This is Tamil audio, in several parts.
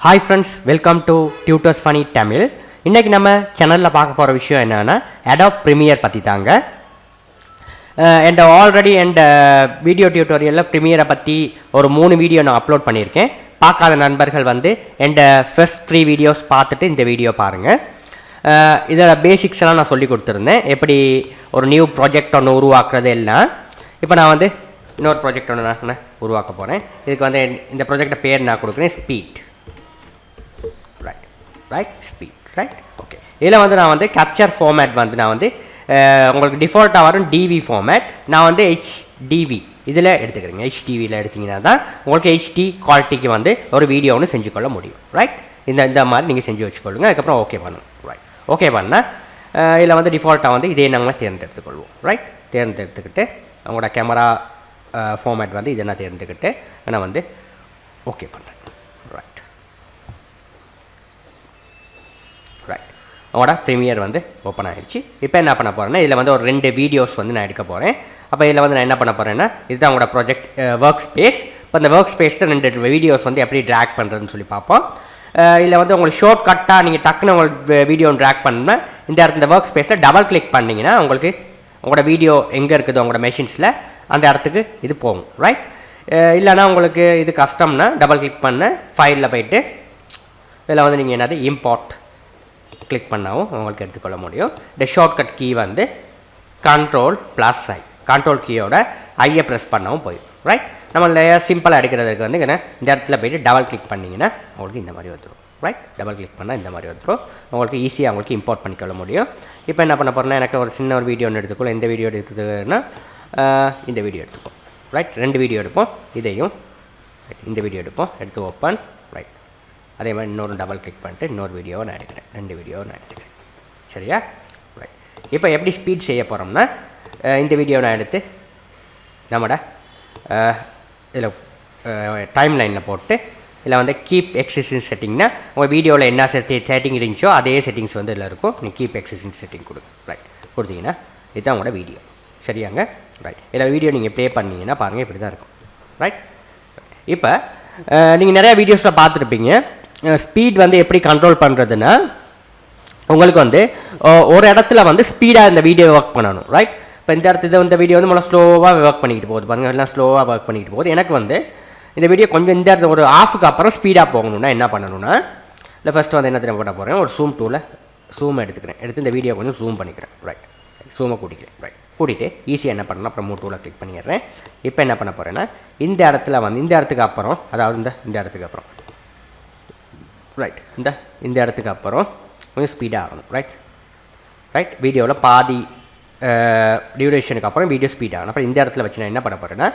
Hi friends, welcome to Tutors Funny Tamil. இன்னைக்கு நம்ம சேனல்ல பார்க்க போற விஷயம் என்னன்னா Adobe Premiere பத்தி தாங்க. And already வீடியோ டியூட்டோரியல்ல Premiere பத்தி ஒரு 3 வீடியோ நான் அப்லோட் பண்ணியிருக்கேன். பார்க்காத நண்பர்கள் வந்து first 3 வீடியோஸ் பார்த்துட்டு இந்த வீடியோ பாருங்க. இதோட பேசிக்ஸ் எல்லாம் நான் சொல்லி கொடுத்துருந்தேன். எப்படி ஒரு நியூ ப்ராஜெக்ட் ஒன்று உருவாக்குறது எல்லாம். இப்போ நான் வந்து இன்னொரு ப்ராஜெக்ட் ஒன்று நான் உருவாக்க போகிறேன். இதுக்கு வந்து இந்த ப்ராஜெக்டை பேர் நான் கொடுக்குறேன் speed. Right speed right okay. இதில் வந்து நான் வந்து கேப்சர் ஃபார்மேட் வந்து நான் வந்து உங்களுக்கு டிஃபால்ட்டாக வரும் டிவி ஃபார்மேட். நான் வந்து ஹெச்டிவி இதில் எடுத்துக்கிறேங்க. ஹெச்டிவியில் எடுத்திங்கன்னா தான் உங்களுக்கு ஹெச்டி குவாலிட்டிக்கு வந்து ஒரு வீடியோ ஒன்று செஞ்சுக்கொள்ள முடியும். ரைட் இந்த மாதிரி நீங்கள் செஞ்சு வச்சுக்கொள்ளுங்க. அதுக்கப்புறம் ஓகே பண்ணணும். ரைட் ஓகே பண்ணால் இதில் வந்து டிஃபால்ட்டாக வந்து இதே நாங்கள் தேர்ந்தெடுத்துக்கொள்வோம். ரைட் தேர்ந்தெடுத்துக்கிட்டு அவங்களோட கேமரா ஃபார்மேட் வந்து இதை நான் தேர்ந்தெடுத்துக்கிட்டு நான் வந்து ஓகே பண்ணுறேன். அவங்களோட ப்ரீமியர் வந்து ஓப்பன் ஆகிடுச்சு. இப்போ என்ன பண்ண போகிறேன்னா இதில் வந்து ஒரு 2 வீடியோஸ் வந்து நான் எடுக்க போகிறேன். அப்போ இதில் வந்து நான் என்ன பண்ண போகிறேன்னா இதுதான் அவங்களோட ப்ராஜெக்ட் ஒர்க் ஸ்பேஸ். இப்போ இந்த ஒர்க் ஸ்பேஸில் 2 வீடியோஸ் வந்து எப்படி ட்ராக் பண்ணுறதுன்னு சொல்லி பார்ப்போம். இதில் வந்து உங்களுக்கு ஷார்ட் கட்டாக நீங்கள் டக்குன்னு உங்களுக்கு வீடியோ ட்ராக் பண்ணணும்னா இந்த ஒர்க் ஸ்பேஸில் டபுள் கிளிக் பண்ணிங்கன்னா உங்களுக்கு உங்களோட வீடியோ எங்கே இருக்குது உங்களோட மெஷின்ஸில் அந்த இடத்துக்கு இது போகும். ரைட் இல்லைனா உங்களுக்கு இது கஷ்டம்னா டபுள் கிளிக் பண்ண ஃபைலில் போய்ட்டு இதில் வந்து நீங்கள் என்னது இம்போர்ட் கிளிக் பண்ணாவும் உங்களுக்கு எடுத்துக்கொள்ள முடியும். இந்த ஷார்ட்கட் கீ வந்து Ctrl+I கண்ட்ரோல் கீயோட ஐயை ப்ரெஸ் பண்ணவும் போயிடும். ரைட் நம்ம லேயர் சிம்பிளாக எடுக்கிறதுக்கு வந்து இந்த இடத்துல போய்ட்டு டபுள் கிளிக் பண்ணிங்கன்னா உங்களுக்கு இந்த மாதிரி வந்துடும். ரைட் டபுள் கிளிக் பண்ணால் இந்த மாதிரி வந்துடும். உங்களுக்கு ஈஸியாக உங்களுக்கு இம்போர்ட் பண்ணிக்கொள்ள முடியும். இப்போ என்ன பண்ண போகிறேன்னா எனக்கு ஒரு சின்ன ஒரு வீடியோ ஒன்று எடுத்துக்கொள்ள. இந்த வீடியோ எடுத்துக்கிட்டதுன்னா இந்த வீடியோ எடுத்துப்போம். ரைட் 2 வீடியோ எடுப்போம். இதையும் இந்த வீடியோ எடுப்போம். எடுத்து ஓப்பன். ரைட் அதே மாதிரி இன்னொரு டபுள் கிளிக் பண்ணிட்டு இன்னொரு வீடியோவை நான் எடுக்கிறேன். 2 வீடியோவை நான் எடுத்துக்கிறேன். சரியா? ரைட் இப்போ எப்படி ஸ்பீட் செய்ய போகிறோம்னா இந்த வீடியோவை நான் எடுத்து நம்மளோட இதில் டைம் லைனில் போட்டு இதில் வந்து கீப் எக்ஸிஸ்டிங் செட்டிங்னா உங்கள் வீடியோவில் என்ன செட்டிங் இருந்துச்சோ அதே செட்டிங்ஸ் வந்து இதில் இருக்கும். நீங்கள் கீப் எக்ஸிஸ்டிங் செட்டிங் கொடுங்க. ரைட் கொடுத்தீங்கன்னா இதுதான் உங்களோட வீடியோ. சரியாங்க? ரைட் இதில் வீடியோ நீங்கள் ப்ளே பண்ணிங்கன்னா பாருங்கள் இப்படி தான் இருக்கும். ரைட் இப்போ நீங்கள் நிறையா வீடியோஸில் பார்த்துருப்பீங்க. ஸ்பீட் வந்து எப்படி கண்ட்ரோல் பண்ணுறதுன்னா உங்களுக்கு வந்து ஒரு இடத்துல வந்து ஸ்பீடாக இந்த வீடியோ ஒர்க் பண்ணணும். ரைட் இப்போ இந்த இடத்துல இந்த வீடியோ வந்து நல்லா ஸ்லோவாக ஒர்க் பண்ணிக்கிட்டு போகுது பாருங்கள். எல்லாம் ஸ்லோவாக ஒர்க் பண்ணிக்கிட்டு போகுது. எனக்கு வந்து இந்த வீடியோ கொஞ்சம் இந்த இடத்துல ஒரு ஹாஃபுக்கு அப்புறம் ஸ்பீடாக போகணுன்னா என்ன பண்ணணும்னா இல்லை ஃபஸ்ட்டு வந்து என்ன தெரியும் பண்ண போகிறேன். ஒரு ஜூம் எடுத்துக்கிறேன். எடுத்து இந்த வீடியோ கொஞ்சம் ஜூம் பண்ணிக்கிறேன். ரைட் ஜூமை கூட்டிக்கிறேன். ரைட் கூட்டிகிட்டு ஈஸியாக என்ன பண்ணணும் அப்புறம் டூவில் கிளிக் பண்ணிடுறேன். இப்போ என்ன பண்ண போகிறேன்னா இந்த இடத்துல வந்து இந்த இடத்துக்கு அப்புறம் அதாவது இந்த இடத்துக்கு அப்புறம் ரைட் இந்த இடத்துக்கு அப்புறம் கொஞ்சம் ஸ்பீடாக ஆகணும். ரைட் வீடியோவில் பாதி டியூரேஷனுக்கு அப்புறம் வீடியோ ஸ்பீட் ஆகணும். அப்புறம் இந்த இடத்துல வச்சு நான் என்ன பண்ண போகிறேன்னா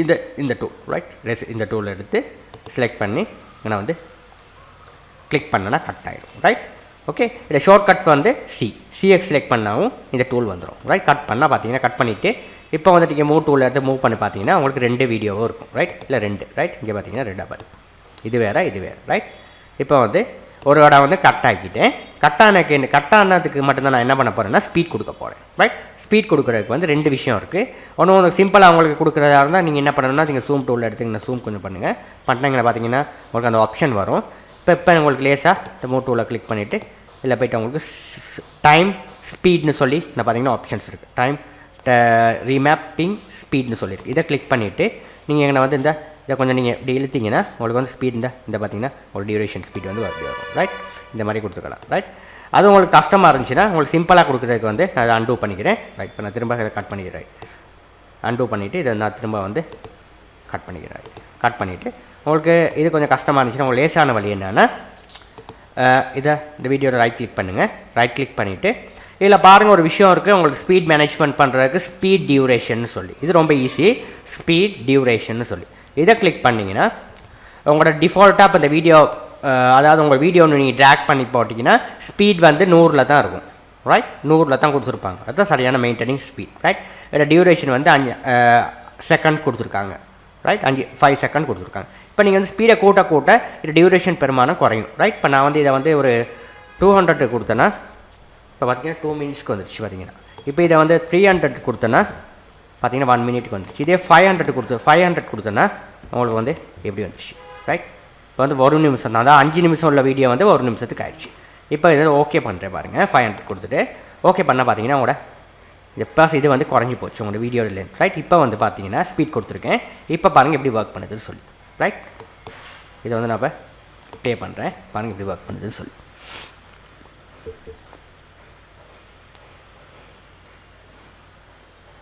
இந்த டூல் ரைட் இந்த டூல் எடுத்து செலக்ட் பண்ணி நான் வந்து கிளிக் பண்ணனா கட் ஆகிடும். ரைட் ஓகே இந்த ஷார்ட்கட் வந்து சிஎக்ஸ் செலக்ட் பண்ணாவும் இந்த டூல் வந்துடும். ரைட் கட் பண்ணால் பார்த்தீங்கன்னா கட் பண்ணிவிட்டு இப்போ வந்துட்டு நீங்கள் டூலில் எடுத்து மூவ் பண்ணி பார்த்தீங்கன்னா உங்களுக்கு 2 வீடியோவும் இருக்கும். ரைட் இல்லை 2 ரைட் இங்கே பார்த்தீங்கன்னா 2 டபுள் இது வேறு இது வேறு. ரைட் இப்போ வந்து ஒரு இடம் வந்து கட் ஆக்கிட்டேன். கட் ஆனதுக்கு மட்டும்தான் நான் என்ன பண்ண போகிறேன்னா ஸ்பீட் கொடுக்க போகிறேன். ரைட் ஸ்பீட் கொடுக்குறதுக்கு வந்து 2 விஷயம் இருக்குது. ஒன்று சிம்பிளாக உங்களுக்கு கொடுக்குறதா இருந்தால் நீங்கள் என்ன பண்ணணும்னா நீங்கள் ஜூம் டூலில் எடுத்துங்கன்னா ஜூம் கொஞ்சம் பண்ணுங்கள். பண்ணிங்கன்னா பார்த்தீங்கன்னா உங்களுக்கு அந்த ஆப்ஷன் வரும். இப்போ உங்களுக்கு லேசாக இந்த டூலில் கிளிக் பண்ணிவிட்டு இதில் போய்ட்டு உங்களுக்கு டைம் ஸ்பீட்னு சொல்லி நான் பார்த்தீங்கன்னா ஆப்ஷன்ஸ் இருக்குது. டைம் ரீமேப்பிங் ஸ்பீட்னு சொல்லியிருக்கு. இதை கிளிக் பண்ணிவிட்டு நீங்கள் எங்கே வந்து இதை கொஞ்சம் நீங்கள் இப்படி இழுத்திங்கன்னா உங்களுக்கு வந்து ஸ்பீட் இந்த பார்த்தீங்கன்னா ஒரு டியூரேஷன் ஸ்பீட் வந்து அப்படி வரும். ரைட் இந்த மாதிரி கொடுத்துக்கலாம். ரைட் அது உங்களுக்கு கஷ்டமாக இருந்துச்சுன்னா உங்களுக்கு சிம்பிளாக கொடுக்குறதுக்கு வந்து நான் அதை அன்டூ பண்ணிக்கிறேன். ரைட் இப்போ நான் திரும்ப இதை கட் பண்ணிக்கிறேன். அன்டூ பண்ணிவிட்டு இதை நான் திரும்ப வந்து கட் பண்ணிக்கிறேன். கட் பண்ணிவிட்டு உங்களுக்கு இது கொஞ்சம் கஷ்டமாக இருந்துச்சுன்னா உங்களுக்கு லேசான வழி என்னென்னா இந்த வீடியோவில் ரைட் கிளிக் பண்ணுங்கள். ரைட் கிளிக் பண்ணிவிட்டு இதில் பாருங்கள் ஒரு விஷயம் இருக்குது உங்களுக்கு ஸ்பீட் மேனேஜ்மெண்ட் பண்ணுறதுக்கு ஸ்பீட் டியூரேஷன் சொல்லி இது ரொம்ப ஈஸி. ஸ்பீட் டியூரேஷன் சொல்லி இதை கிளிக் பண்ணிங்கன்னா உங்களோட டிஃபால்ட்டாக இப்போ இந்த வீடியோ அதாவது உங்கள் வீடியோ ஒன்று நீங்கள் ட்ராக் பண்ணி போட்டிங்கன்னா ஸ்பீட் வந்து 100ல் தான் இருக்கும். ரைட் 100ல் தான் கொடுத்துருப்பாங்க. அதுதான் சரியான மெயின்டைனிங் ஸ்பீட். ரைட் இதில் டியூரேஷன் வந்து 5 செகண்ட் கொடுத்துருக்காங்க. ரைட் 5 செகண்ட் கொடுத்துருக்காங்க. இப்போ நீங்கள் வந்து ஸ்பீடை கூட்ட இது டியூரேஷன் பெருமானம் குறையும். ரைட் இப்போ நான் வந்து இதை வந்து ஒரு 200 கொடுத்தேன்னா இப்போ பார்த்தீங்கன்னா 2 மினிட்ஸ்க்கு வந்துடுச்சு. பார்த்தீங்கன்னா இப்போ இதை வந்து 300 கொடுத்தேன்னா பார்த்தீங்கன்னா 1 மினிட்டுக்கு வந்துடுச்சு. இதே 500 கொடுத்தேன்னா உங்களுக்கு வந்து எப்படி வந்துடுச்சு. ரைட் இப்போ வந்து 1 நிமிஷம் தான், அதான் 5 நிமிஷம் உள்ள வீடியோ வந்து 1 நிமிஷத்துக்கு ஆயிடுச்சு. இப்போ இதில் ஓகே பண்ணுறேன் பாருங்கள், 500 கொடுத்துட்டு ஓகே பண்ணால் பார்த்தீங்கன்னா உங்களோட எப்போஸ் இது வந்து குறைஞ்சி போச்சு உங்களோட வீடியோ லென்த், ரைட். இப்போ வந்து பார்த்தீங்கன்னா ஸ்பீட் கொடுத்துருக்கேன். இப்போ பாருங்கள் எப்படி ஒர்க் பண்ணுதுன்னு சொல்லி, ரைட். இதை வந்து நான் இப்போ ப்ளே பண்ணுறேன், பாருங்கள் எப்படி ஒர்க் பண்ணுதுன்னு சொல்லி.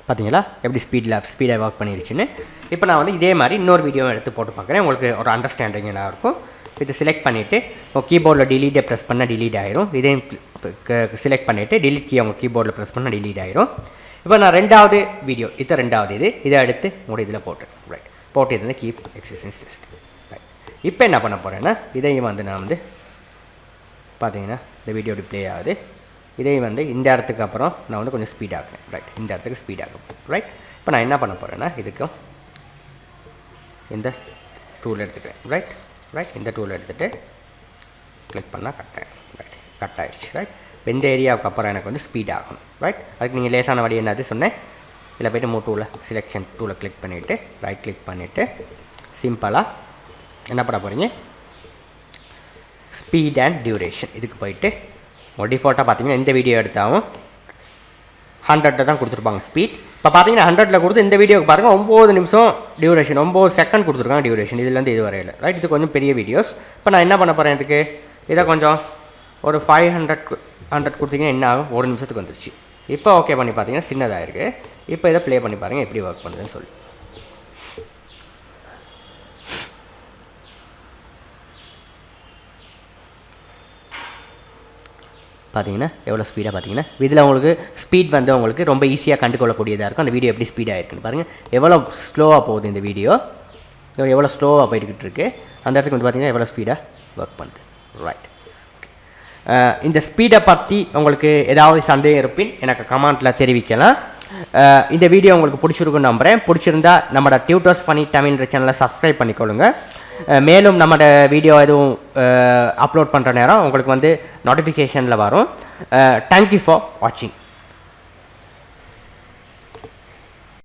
பார்த்தீங்களா எப்படி ஸ்பீடாக ஒர்க் பண்ணிருச்சுன்னு. இப்போ நான் வந்து இதே மாதிரி இன்னொரு வீடியோ எடுத்து போட்டு பார்க்குறேன், உங்களுக்கு ஒரு அண்டர்ஸ்டாண்டிங் எல்லாம் இருக்கும். இதை செலக்ட் பண்ணிவிட்டு கீபோர்டில் டிலீட்டை ப்ரெஸ் பண்ணால் டிலீட் ஆயிரும். இதையும் செலக்ட் பண்ணிவிட்டு டிலீட் கீ அவங்க கீபோர்டில் ப்ரெஸ் பண்ணால் டிலீட் ஆயிரும். இப்போ நான் ரெண்டாவது வீடியோ, ரெண்டாவது இதை எடுத்து உங்களோட இதில் போட்டுறேன், ரைட். போட்டு இது வந்து கீப் எக்ஸிஸ்டன்ஸ் டெஸ்ட், ரைட். இப்போ என்ன பண்ண போகிறேன்னா இதையும் வந்து நான் வந்து பார்த்தீங்கன்னா இந்த வீடியோ ப்ளே ஆகுது. இதையும் வந்து இந்த இடத்துக்கு அப்புறம் நான் வந்து கொஞ்சம் ஸ்பீட் ஆக்குறேன், ரைட். இந்த இடத்துக்கு ஸ்பீட் ஆகும், ரைட். இப்போ நான் என்ன பண்ண போகிறேன்னா இதுக்கும் இந்த டூல் எடுத்துக்கிறேன், ரைட். இந்த டூல் எடுத்துகிட்டு கிளிக் பண்ணால் கட் ஆயிடுச்சு, ரைட். இப்போ இந்த ஏரியாவுக்கு அப்புறம் எனக்கு வந்து ஸ்பீட் ஆகணும், ரைட். அதுக்கு நீங்கள் லேசான வழி என்னது சொன்னேன், இதில் போய்ட்டு டூவில் செலெக்ஷன் டூவில் கிளிக் பண்ணிவிட்டு ரைட் கிளிக் பண்ணிவிட்டு சிம்பிளாக என்ன பண்ண போகிறீங்க, ஸ்பீட் அண்ட் டியூரேஷன் இதுக்கு போயிட்டு ஒரு டிஃபால்ட்டாக பார்த்தீங்கன்னா இந்த வீடியோ எடுத்தாலும் 100 தான் கொடுத்துருப்பாங்க ஸ்பீட். இப்போ பார்த்தீங்கன்னா 100 கொடுத்து இந்த வீடியோக்கு பாருங்கள் 9 நிமிஷம் டியூரேஷன், 9 செகண்ட் கொடுத்துருக்காங்க டியூரேஷன் இதுலேருந்து இது வரையில், ரைட். இது கொஞ்சம் பெரிய வீடியோஸ். இப்போ நான் என்ன பண்ண போகிறேன், இதுக்கு இதை கொஞ்சம் ஒரு 500 கொடுத்தீங்கன்னா என்ன ஆகும், 1 நிமிஷத்துக்கு வந்துருச்சு. இப்போ ஓகே பண்ணி பார்த்தீங்கன்னா சின்னதாக இருக்குது. இப்போ இதை ப்ளே பண்ணி பாருங்கள் எப்படி ஒர்க் பண்ணுதுன்னு சொல்லி. பார்த்தீங்கன்னா எவ்வளோ ஸ்பீடாக பார்த்தீங்கன்னா இதில் உங்களுக்கு ஸ்பீட் வந்து உங்களுக்கு ரொம்ப ஈஸியாக கண்டுகொள்ளக்கூடியதாக இருக்கும். அந்த வீடியோ எப்படி ஸ்பீடாக இருக்குன்னு பாருங்கள், எவ்வளோ ஸ்லோவாக போகுது இந்த வீடியோ, எவ்வளோ ஸ்லோவாக போய்கிட்டு இருக்குது. அந்த இடத்துக்கு வந்து பார்த்தீங்கன்னா எவ்வளோ ஸ்பீடாக ஒர்க் பண்ணுது, ரைட். இந்த ஸ்பீடை பற்றி உங்களுக்கு ஏதாவது சந்தேகம் இருப்பின் எனக்கு கமெண்ட்டில் தெரிவிக்கலாம். இந்த வீடியோ உங்களுக்கு பிடிச்சிருக்குன்னு நம்புகிறேன். பிடிச்சிருந்தா நம்மளோட டியூட்டர்ஸ் ஃபனி தமிழ் சேனலை சப்ஸ்கிரைப் பண்ணிக்கொள்ளுங்க. மேலும் நம்மளோட வீடியோ எதுவும் அப்லோட் பண்ணுற நேரம் உங்களுக்கு வந்து நோட்டிஃபிகேஷனில் வரும். தேங்க்யூ ஃபார் வாட்சிங்.